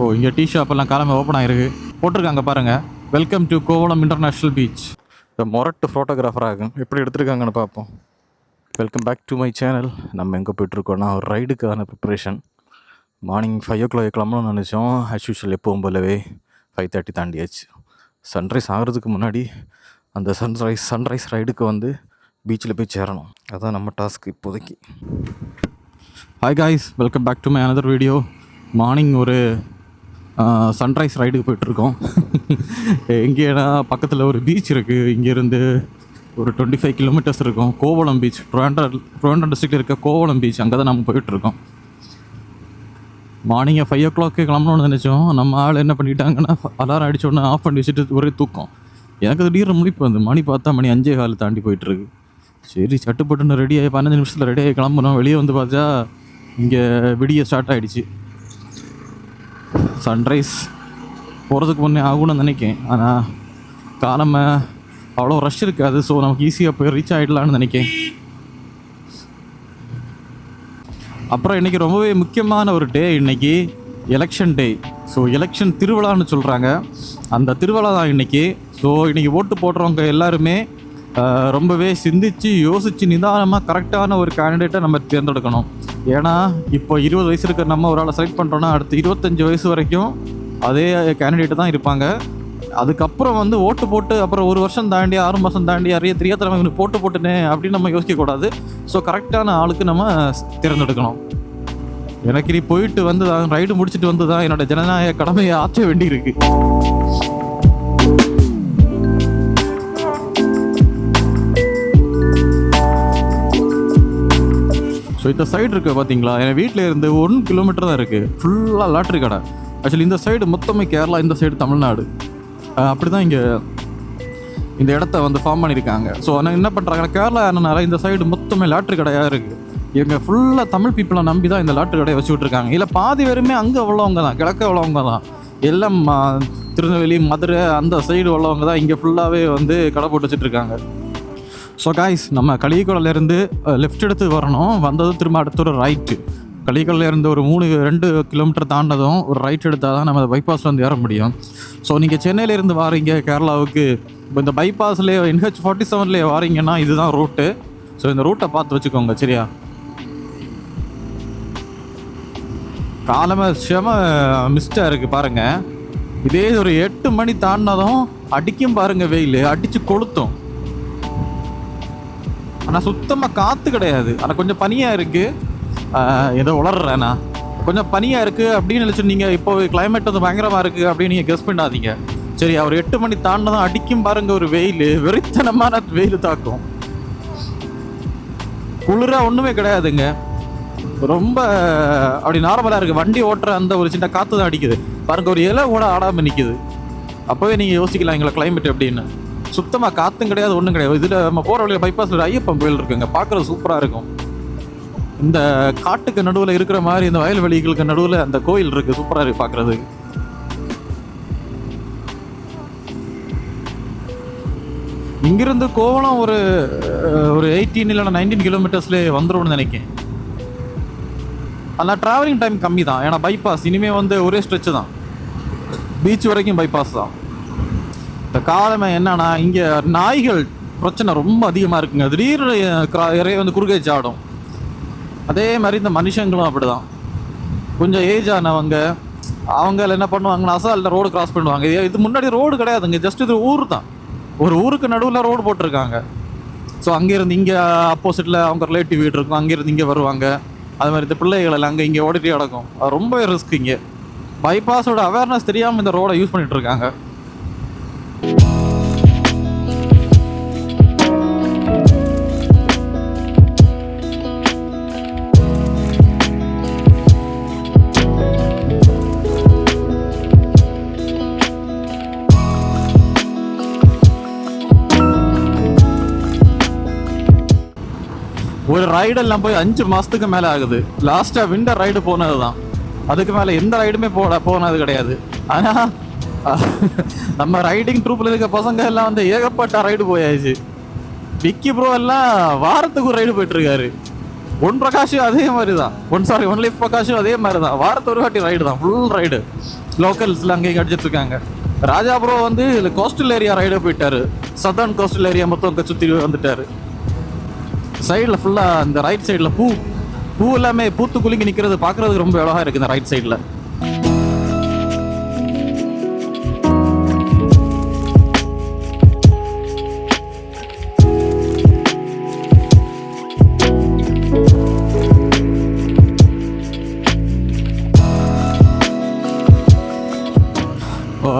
ஓ, இங்கே டீ ஷாப்பெல்லாம் காலமே ஓப்பன் ஆகிருக்கு. போட்டிருக்காங்க பாருங்கள், welcome to Kovalam international beach. இந்த மொரட்டு ஃபோட்டோகிராஃபராக எப்படி எடுத்துருக்காங்கன்னு பார்ப்போம். Welcome back to my channel. நம்ம எங்கே போய்ட்டுருக்கோன்னா ஒரு ரைடுக்கான ப்ரிப்ரேஷன். மார்னிங் 5 o'clock கிளம்பணும்னு நினச்சோம். ஆஸ் யூஷுவல் எப்பவும் போலவே 5:30 தாண்டியாச்சு. சன்ரைஸ் ஆகிறதுக்கு முன்னாடி அந்த சன்ரைஸ் ரைடுக்கு வந்து பீச்சில் போய் சேரணும். அதுதான் நம்ம டாஸ்க் இப்போதைக்கு. Hi guys, welcome back to my another video. Morning ஒரு சன்ரைஸ் ரைடுக்கு போய்ட்டுருக்கோம். எங்கேனா பக்கத்தில் ஒரு பீச் இருக்குது. இங்கேருந்து ஒரு 25 kilometers இருக்கும். கோவளம் பீச், ட்ரிவாண்ட்ரம் டிஸ்ட்ரிக்டில் இருக்க கோவளம் பீச். அங்கே தான் நம்ம போயிட்டுருக்கோம். மார்னிங் 5 o'clock கிளம்பணும்னு நினச்சோம். நம்ம ஆள் என்ன பண்ணிட்டாங்கன்னா, அலாரம் அடித்தோடனே ஆஃப் பண்ணி வச்சுட்டு ஒரே தூக்கம். எனக்கு திடீர்னு முழிப்பு வந்து மணி பார்த்தா மணி 5:15 தாண்டி போயிட்டுருக்கு. சரி, சட்டுப்பட்டுன்னு ரெடியாகி 15 நிமிஷத்தில் ரெடியாகி கிளம்புனோம். வெளியே வந்து பார்த்தா இங்கே விடிய ஸ்டார்ட் ஆகிடுச்சு. சன்ரைஸ் போகிறதுக்கு முன்னே ஆகும்னு நினைக்கேன். ஆனால் காலமை அவ்வளோ ரஷ் இருக்காது. ஸோ நமக்கு ஈஸியாக போய் ரீச் ஆகிடலான்னு நினைக்கேன். அப்புறம் இன்றைக்கி ரொம்பவே முக்கியமான ஒரு டே. இன்றைக்கி எலெக்ஷன் டே. ஸோ எலெக்ஷன் திருவிழான்னு சொல்கிறாங்க. அந்த திருவிழா தான் இன்றைக்கி. ஸோ இன்றைக்கி ஓட்டு போடுறவங்க எல்லாருமே ரொம்பவே சிந்தித்து யோசித்து நிதானமாக கரெக்டான ஒரு கேண்டிடேட்டை நம்ம தேர்ந்தெடுக்கணும். ஏன்னா இப்போ 20 வயசு இருக்கிற நம்ம ஒரு ஆளை செலக்ட் பண்ணுறோன்னா அடுத்து 25 வயசு வரைக்கும் அதே கேண்டிடேட்டு தான் இருப்பாங்க. அதுக்கப்புறம் வந்து ஓட்டு போட்டு அப்புறம் 1 வருஷம் தாண்டி 6 மாதம் தாண்டி அறிய தெரியாத நம்ம இவனுக்கு போட்டுனே அப்படின்னு நம்ம யோசிக்கக்கூடாது. ஸோ கரெக்டான ஆளுக்கு நம்ம தேர்ந்தெடுக்கணும். எனக்கு நீ போயிட்டு வந்து தான் ரைடு முடிச்சுட்டு வந்து தான் என்னோடய ஜனநாயக கடமையை ஆற்ற வேண்டியிருக்கு. ஸோ இந்த சைடு இருக்குது பார்த்தீங்களா, என் வீட்டில் இருந்து 1 kilometer தான் இருக்குது. ஃபுல்லாக லாட்ரி கடை. ஆக்சுவலி இந்த சைடு மொத்தமே கேரளா, இந்த சைடு தமிழ்நாடு. அப்படி தான் இங்கே இந்த இடத்த வந்து ஃபார்ம் பண்ணியிருக்காங்க. ஸோ ஆனால் என்ன பண்ணுறாங்கன்னா, கேரளா என்னனால இந்த சைடு மொத்தமே லாட்ரி கடையாக இருக்குது. இவங்க ஃபுல்லாக தமிழ் பீப்புளை நம்பி தான் இந்த லாட்ரி கடையை வச்சு விட்ருக்காங்க. இல்லை பாதி பேருமே அங்கே உள்ளவங்க தான், கிழக்க உள்ளவங்க தான். எல்லாம் திருநெல்வேலி, மதுரை அந்த சைடு உள்ளவங்க தான் இங்கே ஃபுல்லாகவே வந்து கடை போட்டு வச்சுட்ருக்காங்க. ஸோ காய்ஸ், நம்ம களியக்கோடையிலேருந்து லெஃப்ட் எடுத்து வரணும். வந்ததும் திரும்ப அடுத்த ஒரு ரைட்டு. களியக்கோடையிலேருந்து ஒரு 2 kilometer தாண்டதும் ஒரு ரைட் எடுத்தால் தான் நம்ம பைபாஸில் வந்து ஏற முடியும். ஸோ நீங்கள் சென்னையிலேருந்து வாரீங்க கேரளாவுக்கு, இப்போ இந்த பைபாஸ்லேயே NH-47 வாரீங்கன்னா இதுதான் ரூட்டு. ஸோ இந்த ரூட்டை பார்த்து வச்சுக்கோங்க, சரியா? காலமே செம மிஸ்டாக இருக்குது பாருங்கள். இதே ஒரு 8 மணி தாண்டினதும் அடிக்கும் பாருங்கள், வெயில் அடித்து கொளுத்தும். ஆனால் சுத்தமாக காற்று கிடையாது. ஆனால் கொஞ்சம் பனியாக இருக்குது. ஏதோ உளர்றேண்ணா, கொஞ்சம் பனியாக இருக்குது அப்படின்னு நினச்சி நீங்கள் இப்போ கிளைமேட் வந்து பயங்கரமாக இருக்குது அப்படின்னு நீங்கள் கெஸ் பண்ணாதீங்க, சரி? அவர் 8 மணி தாண்டினதும் அடிக்கும் பாருங்கள் ஒரு வெயில், வெறித்தனமான வெயில் தாக்கும். குளிராக ஒன்றுமே கிடையாதுங்க, ரொம்ப அப்படி நார்மலாக இருக்குது. வண்டி ஓட்டுற அந்த ஒரு சின்ன காற்று தான் அடிக்குது பாருங்கள். ஒரு இலை கூட ஆடாமல் நிற்கிது. அப்போவே நீங்கள் யோசிக்கலாம் எங்களை கிளைமேட் எப்படின்னு. சுத்தமாக காற்றும் கிடையாது, ஒன்றும் கிடையாது. இதில் நம்ம போகிற வழியில் பைபாஸில் ஐயப்பன் கோயில் இருக்குங்க, பார்க்குறது சூப்பராக இருக்கும். இந்த காட்டுக்கு நடுவில் இருக்கிற மாதிரி இந்த வயல்வெளிகளுக்கு நடுவில் அந்த கோயில் இருக்குது, சூப்பராக இருக்குது பார்க்குறதுக்கு. இங்கிருந்து கோவளம் ஒரு 18 இல்லைன்னா 19 kilometers வந்துடும்னு நினைக்கிறேன். ஆனால் ட்ராவலிங் டைம் கம்மி தான். ஏன்னா பைபாஸ் இனிமேல் வந்து ஒரே ஸ்ட்ரெச்சு தான், பீச் வரைக்கும் பைபாஸ் தான். இந்த காலமே என்னன்னா, இங்கே நாய்கள் பிரச்சனை ரொம்ப அதிகமாக இருக்குங்க. திடீர்னு இறைய வந்து குறுக்கே சாடும். அதே மாதிரி இந்த மனுஷங்களும் அப்படி தான். கொஞ்சம் ஏஜ் ஆனவங்க அவங்க என்ன பண்ணுவாங்கன்னா, அசால்ட்ட ரோடு கிராஸ் பண்ணுவாங்க. இது முன்னாடி ரோடு கிடையாதுங்க, ஜஸ்ட் இது ஊர் தான். ஒரு ஊருக்கு நடுவில் ரோடு போட்டிருக்காங்க. ஸோ அங்கேருந்து இங்கே ஆப்போசிட்டில் அவங்க ரிலேட்டிவ் வீடு இருக்கும், அங்கேருந்து இங்கே வருவாங்க. அது மாதிரி இந்த பிள்ளைகள் எல்லாம் அங்கே இங்கே ஓடிட்டே கிடக்கும். அது ரொம்ப ரிஸ்க். இங்கே பைபாஸோட அவேர்னஸ் தெரியாமல் இந்த ரோடை யூஸ் பண்ணிகிட்டு இருக்காங்க. ஒரு ரைடெல்லாம் போய் 5 மாதத்துக்கு மேலே ஆகுது. லாஸ்ட்டாக விண்டர் ரைடு போனது தான். அதுக்கு மேலே எந்த ரைடுமே போனது கிடையாது. ஆனால் நம்ம ரைடிங் ட்ரூப்பில் இருக்க பசங்க எல்லாம் வந்து ஏகப்பட்ட ரைடு போயாச்சு. விக்கி ப்ரோ எல்லாம் வாரத்துக்கு ஒரு ரைடு போயிட்டுருக்காரு. ஒன் பிரகாஷும் அதே மாதிரி தான், ஒன் லைஃப் பிரகாஷும் அதே மாதிரி தான். வாரத்து ஒரு வாட்டி ரைடு தான், ஃபுல் ரைடு. லோக்கல்ஸில் அங்கேயும் அடிச்சிட்டு இருக்காங்க. ராஜா ப்ரோ வந்து இதில் கோஸ்டல் ஏரியா ரைடு போயிட்டாரு. சதர்ன் கோஸ்டல் ஏரியா மொத்தம் சுற்றி வந்துட்டாரு. சைடில் ஃபுல்லாக இந்த ரைட் சைடில் பூ எல்லாமே பூத்து குலுங்கி நிற்கிறது பார்க்குறதுக்கு ரொம்ப அழகாக இருக்குது இந்த ரைட் சைடில்.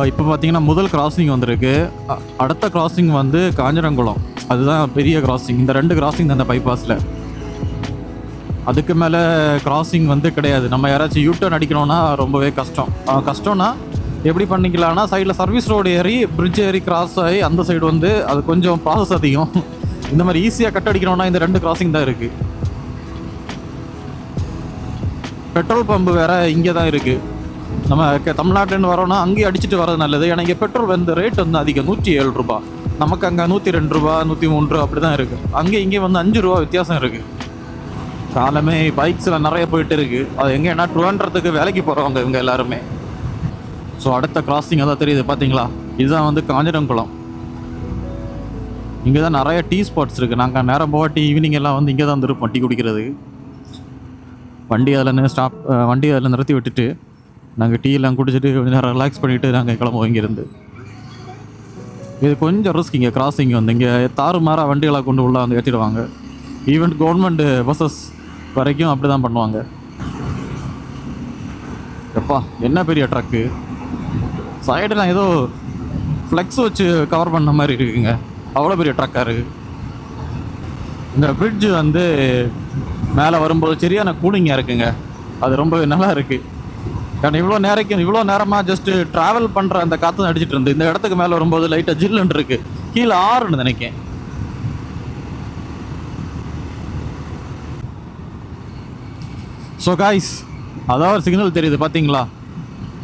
இப்போ பார்த்தீங்கன்னா முதல் கிராசிங் வந்திருக்கு. அடுத்த கிராசிங் வந்து காஞ்சனங்குளம், அதுதான் பெரிய கிராசிங். இந்த 2 கிராசிங் அந்த பைபாஸில், அதுக்கு மேலே கிராசிங் வந்து கிடையாது. நம்ம யாராச்சும் யூட்டர்ன் அடிக்கணும்னா ரொம்பவே கஷ்டம்னா எப்படி பண்ணிக்கலாம்னா, சைடில் சர்வீஸ் ரோடு ஏறி பிரிட்ஜ் ஏறி கிராஸ் ஆகி அந்த சைடு வந்து அது கொஞ்சம் ப்ராசஸ் அதிகம். இந்த மாதிரி ஈஸியாக கட் அடிக்கணும்னா இந்த 2 கிராசிங் தான் இருக்குது. பெட்ரோல் பம்பு வேறு இங்கே தான் இருக்குது. நம்ம தமிழ்நாட்டிலேருந்து வரோன்னா அங்கேயும் அடிச்சுட்டு வர்றது நல்லது. ஏன்னா இங்கே பெட்ரோல் வந்து ரேட் வந்து அதிகம், 107 ரூபா. நமக்கு அங்கே 102 ரூபா 103 ரூபா அப்படி தான் இருக்குது. அங்கே இங்கே வந்து 5 ரூபா வித்தியாசம் இருக்குது. காலமே பைக்ஸில் நிறைய போயிட்டு இருக்குது. அது எங்கேன்னா ட்ரிவாண்ட்ரத்துக்கு வேலைக்கு போகிறவங்க இவங்க எல்லாருமே. ஸோ அடுத்த கிராசிங் அதான் தெரியுது பார்த்தீங்களா, இதுதான் வந்து காஞ்சனங்குளம். இங்கே தான் நிறைய டீ ஸ்பாட்ஸ் இருக்குது. நாங்கள் நேரம் போவாட்டி ஈவினிங் எல்லாம் வந்து இங்கே தான் வந்துருப்போம் டீ குடிக்கிறதுக்கு. வண்டி அதில் நிறுத்தி விட்டுட்டு நாங்கள் டீ எல்லாம் குடிச்சிட்டு கொஞ்சம் நேரம் ரிலாக்ஸ் பண்ணிவிட்டு நாங்கள் கிளம்புவோம் இங்கேருந்து. இது கொஞ்சம் ரிஸ்க். இங்கே கிராசிங் வந்து இங்கே தாறுமாறாக வண்டிகளை கொண்டு உள்ள வந்து ஏற்றிடுவாங்க. ஈவன் கவர்மெண்ட் பஸ்ஸஸ் வரைக்கும் அப்படி தான் பண்ணுவாங்க. எப்பா என்ன பெரிய ட்ரக்கு! சைடெலாம் ஏதோ ஃப்ளெக்ஸ் வச்சு கவர் பண்ண மாதிரி இருக்குங்க, அவ்வளோ பெரிய ட்ரக்காக இருக்குது. இந்த பிரிட்ஜ் வந்து மேலே வரும்போது சரியான கூலிங்காக இருக்குங்க, அது ரொம்ப நல்லா இருக்குது. ஏன்னா இவ்வளோ நேரமாக ஜஸ்ட்டு ட்ராவல் பண்ணுற அந்த காற்று தான் அடிச்சிட்டு இருந்து இந்த இடத்துக்கு மேலே வரும்போது லைட்டாக ஜில்லுன்னு இருக்குது. கீழே ஆறுன்னு நினைக்கேன். ஸோ காய்ஸ், அதாவது ஒரு சிக்னல் தெரியுது பார்த்தீங்களா?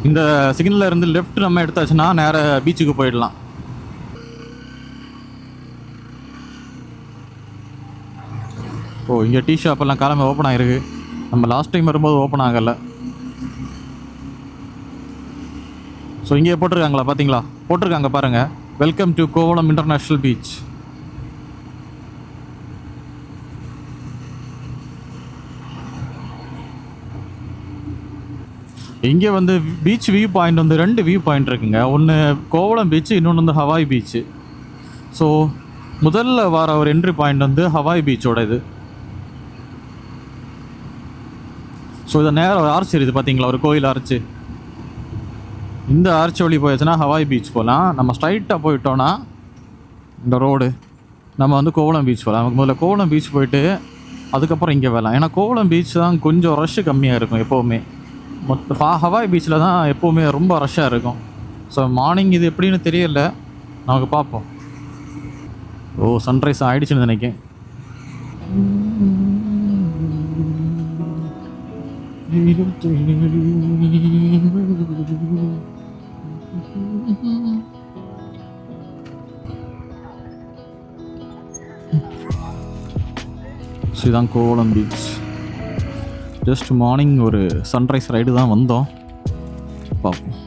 இந்த சிக்னலில் இருந்து லெஃப்ட் நம்ம எடுத்தாச்சுன்னா நேராக பீச்சுக்கு போயிடலாம். ஓ, இங்கே டீ ஷாப்பெல்லாம் காலமே ஓப்பன் ஆகிருக்கு. நம்ம லாஸ்ட் டைம் வரும்போது ஓப்பன் ஆகலை. ஸோ இங்கே போட்டிருக்காங்களா பார்த்தீங்களா? போட்டிருக்காங்க பாருங்கள், welcome to Kovalam international beach. இங்கே வந்து பீச் வியூ பாயிண்ட் வந்து 2 வியூ பாயிண்ட் இருக்குங்க. ஒன்று கோவளம் பீச்சு, இன்னொன்று வந்து ஹவாய் பீச்சு. ஸோ முதல்ல வர ஒரு என்ட்ரி பாயிண்ட் வந்து ஹவாய் பீச்சோட இது. ஸோ இதை நேரம் ஒரு ஆர்ச் இருக்குது பார்த்தீங்களா, ஒரு கோயில் ஆர்ச்சு. இந்த ஆர்ச் வழி போயிடுச்சுன்னா ஹவாய் பீச் போகலாம். நம்ம ஸ்ட்ரைட்டாக போயிட்டோன்னா இந்த ரோடு நம்ம வந்து கோவளம் பீச் போகலாம். நமக்கு முதல்ல கோவளம் பீச் போயிட்டு அதுக்கப்புறம் இங்கே வரலாம். ஏன்னா கோவளம் பீச் தான் கொஞ்சம் ரஷ்ஷு கம்மியாக இருக்கும் எப்போவுமே. ஹவாய் பீச்சில் தான் எப்போவுமே ரொம்ப ரஷ்ஷாக இருக்கும். ஸோ மார்னிங் இது எப்படின்னு தெரியல, நமக்கு பார்ப்போம். ஓ, சன்ரைஸ் ஆகிடுச்சுன்னு நினைக்கிறேன். இதுதான் கோவளம் பீச். ஜஸ்ட் மார்னிங் ஒரு சன்ரைஸ் ரைடு தான் வந்தோம், பார்ப்போம்.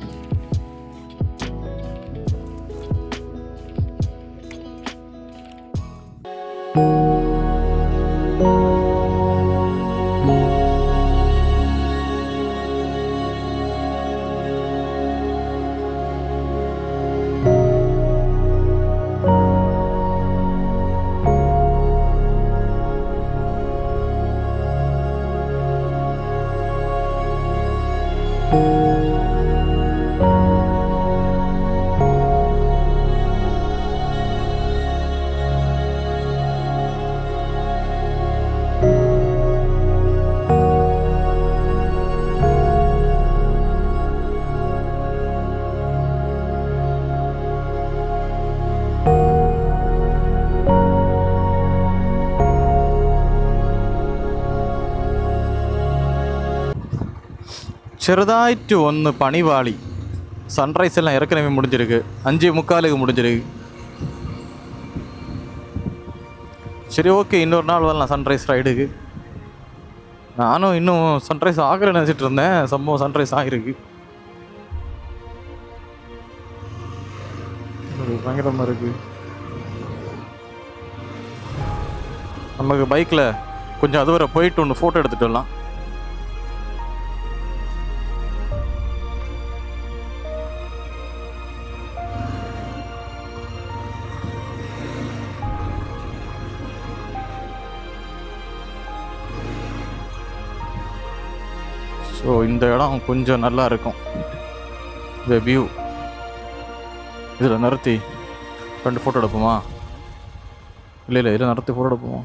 ചെറുതായിട്ട് ഒന്ന് പണിവാളി. സൺറൈസ് എല്ലാം ഏற்கனவே முடிஞ்சிருக்கு, 5:45 முடிஞ்சிருக்கு. சரி, ஓகே, இன்னொரு நாள் வரலாம் சன்ரைஸ் ரைடுக்கு. நானும் இன்னும் சன்ரைஸ் ஆகிற நினச்சிட்டு இருந்தேன். சம்பவம் சன்ரைஸ் ஆகிருக்கு. பயங்கரமாக இருக்கு. நமக்கு பைக்கில் கொஞ்சம் அது வரை போயிட்டு ஒன்று ஃபோட்டோ எடுத்துகிட்டு வரலாம். ஸோ இந்த இடம் கொஞ்சம் நல்லா இருக்கும். இந்த வியூ இதில் நிறுத்தி 2 ஃபோட்டோ எடுப்போமா? இல்லை இதில் நிறுத்தி ஃபோட்டோ எடுப்போமா?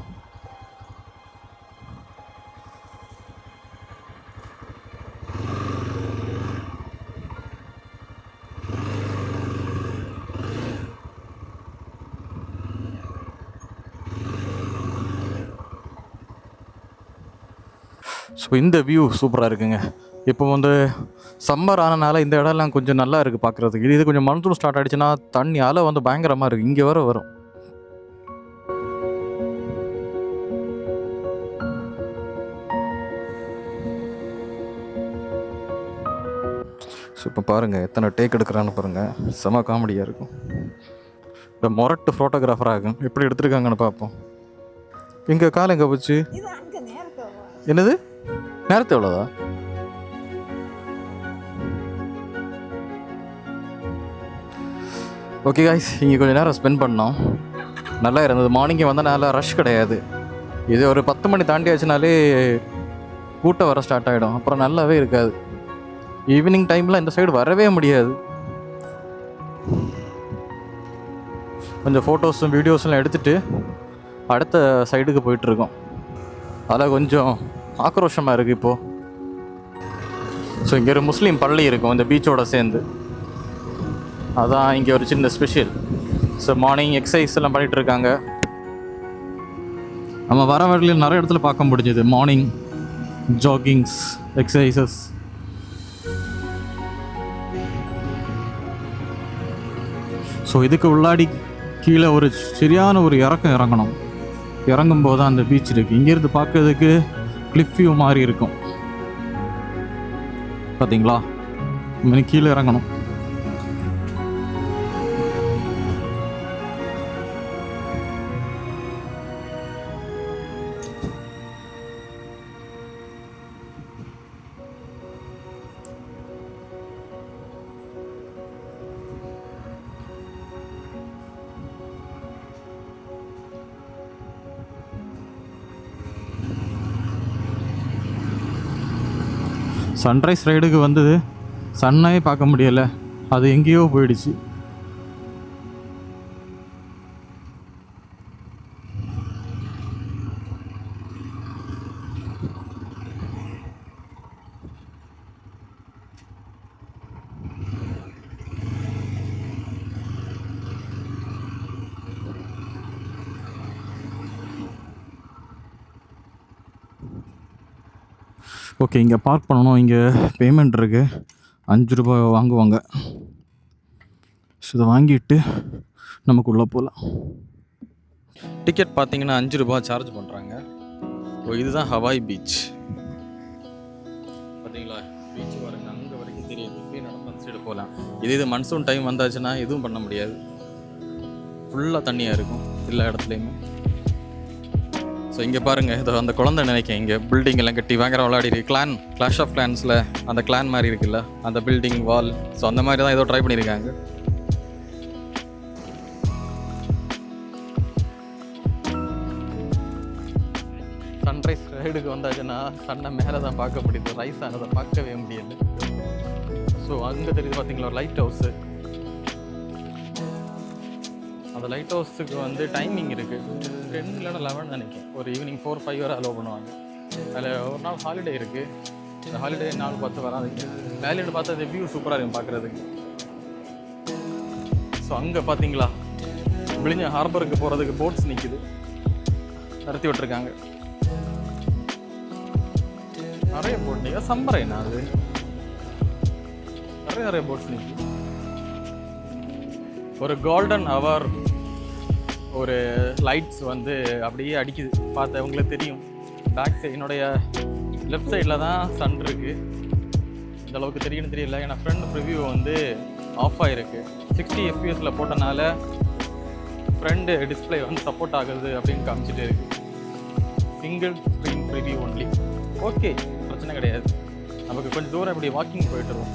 ஸோ இந்த வியூ சூப்பராக இருக்குங்க. இப்போ வந்து சம்மர் ஆனனால இந்த இடம்லாம் கொஞ்சம் நல்லா இருக்குது பார்க்குறதுக்கு. இது கொஞ்சம் மன்சூன் ஸ்டார்ட் ஆகிடுச்சுன்னா தண்ணி அலை வந்து பயங்கரமாக இருக்குது. இங்கே வர வரும். ஸோ இப்போ பாருங்கள் எத்தனை டேக் எடுக்கிறான்னு பாருங்கள். செம காமெடியாக இருக்கும். இந்த மொரட்டு ஃபோட்டோகிராஃபராக இருக்கும். எப்படி எடுத்துருக்காங்கன்னு பார்ப்போம். எங்கள் காலம் எங்கே போச்சு? என்னது நேரத்தை எவ்வளோதா? ஓகே காய்ஸ், இங்கே கொஞ்சம் நேரம் ஸ்பெண்ட் பண்ணோம். நல்லா இருந்தது. மார்னிங்கே வந்தால் நல்லா ரஷ் கிடையாது. இது ஒரு 10 மணி தாண்டி ஆச்சுனாலே கூட்டம் வர ஸ்டார்ட் ஆகிடும். அப்புறம் நல்லாவே இருக்காது. ஈவினிங் டைமில் இந்த சைடு வரவே முடியாது. கொஞ்சம் ஃபோட்டோஸும் வீடியோஸ்லாம் எடுத்துகிட்டு அடுத்த சைடுக்கு போயிட்டுருக்கோம். அதில் கொஞ்சம் ஆக்ரோஷமாக இருக்குது இப்போது. ஸோ இங்கே ஒரு முஸ்லீம் பள்ளி இருக்கும் இந்த பீச்சோட சேர்ந்து. அதான் இங்கே ஒரு சின்ன ஸ்பெஷல். ஸோ மார்னிங் எக்ஸசைஸ் எல்லாம் பண்ணிகிட்டு இருக்காங்க. நம்ம வர வழியில் நிறைய இடத்துல பார்க்க முடிஞ்சது மார்னிங் ஜாகிங்ஸ் எக்ஸசைசஸ். ஸோ இதுக்கு உள்ளாடி கீழே ஒரு சரியான ஒரு இறங்கணும். இறங்கும்போது தான் அந்த பீச் இருக்குது. இங்கேருந்து பார்க்கறதுக்கு கிளிஃப் வியூ மாதிரி இருக்கும். பார்த்தீங்களா? கீழே இறங்கணும். சன்ரைஸ் ரைடுக்கு வந்தது, சன்னே பார்க்க முடியலை. அது எங்கேயோ போயிடுச்சு. ஓகே, இங்கே பார்க் பண்ணணும். இங்கே பேமெண்ட் இருக்குது. 5 ரூபாய் வாங்குவாங்க. ஸோ இதை வாங்கிட்டு நமக்குள்ளே போகலாம். டிக்கெட் பார்த்தீங்கன்னா 5 ரூபாய் சார்ஜ் பண்ணுறாங்க. ஓ, இதுதான் ஹவாய் பீச். பார்த்தீங்களா? பீச் பாருங்க, அங்கே வரைக்கும் தெரியுது. இப்படியே நடந்து அந்த சைடு போகலாம். இது மன்சூன் டைம் வந்தாச்சுன்னா எதுவும் பண்ண முடியாது. ஃபுல்லாக தண்ணியாக இருக்கும் எல்லா இடத்துலையுமே. ஸோ இங்கே பாருங்கள், இதோ அந்த குழந்தை நினைக்கிறேன். இங்கே பில்டிங் எல்லாம் கட்டி பயங்கர விளையாடி கிளாஷ் ஆஃப் கிளான்ஸில் அந்த கிளான் மாதிரி இருக்குல்ல, அந்த பில்டிங் வால். ஸோ அந்த மாதிரி தான் ஏதோ ட்ரை பண்ணியிருக்காங்க. சன்ரைஸ் ரைடுக்கு வந்தாச்சுன்னா சன்னை மேலே தான் பார்க்க முடியுது. ரைஸ் ஆனதை பார்க்கவே முடியல. ஸோ அங்கே தெரியுது பார்த்தீங்களா ஒரு லைட் ஹவுஸு. அந்த லைட் ஹவுஸுக்கு வந்து டைமிங் இருக்குது. 10 இல்லைன்னா 11 நினைக்கிறேன். ஒரு ஈவினிங் 4-5 வரை அலோவ் பண்ணுவாங்க. அதில் ஒரு நாள் ஹாலிடே இருக்குது. இந்த ஹாலிடே நாள் பார்த்து வராதுங்க. வேலையோட பார்த்து அந்த வியூ சூப்பராக இருக்கும் பார்க்குறதுக்கு. ஸோ அங்கே பார்த்தீங்களா விழிஞ்ச ஹார்பருக்கு போகிறதுக்கு போட்ஸ் நிற்கிது, நிறுத்தி விட்டுருக்காங்க. நிறைய போட் நிற்க சம்மரைனா அது நிறைய போட்ஸ் நிற்கிது. ஒரு கோல்டன் ஹவர் ஒரு லைட்ஸ் வந்து அப்படியே அடிக்குது. பார்த்து உங்களுக்கு தெரியும். பேக் சைடு என்னுடைய லெஃப்ட் சைடில் தான் சன் இருக்குது. இந்த அளவுக்கு தெரியும்னு தெரியல, ஏன்னா ஃப்ரண்ட் ப்ரிவ்யூ வந்து ஆஃப் ஆகிருக்கு. 60 fps போட்டனால ஃப்ரண்ட் டிஸ்பிளே வந்து சப்போர்ட் ஆகுது அப்படின்னு காமிச்சிட்டு இருக்கு. Single screen preview only. Okay, பிரச்சனை கிடையாது. நமக்கு கொஞ்சம் தூரம் இப்படி வாக்கிங் போயிட்டு வருவோம்.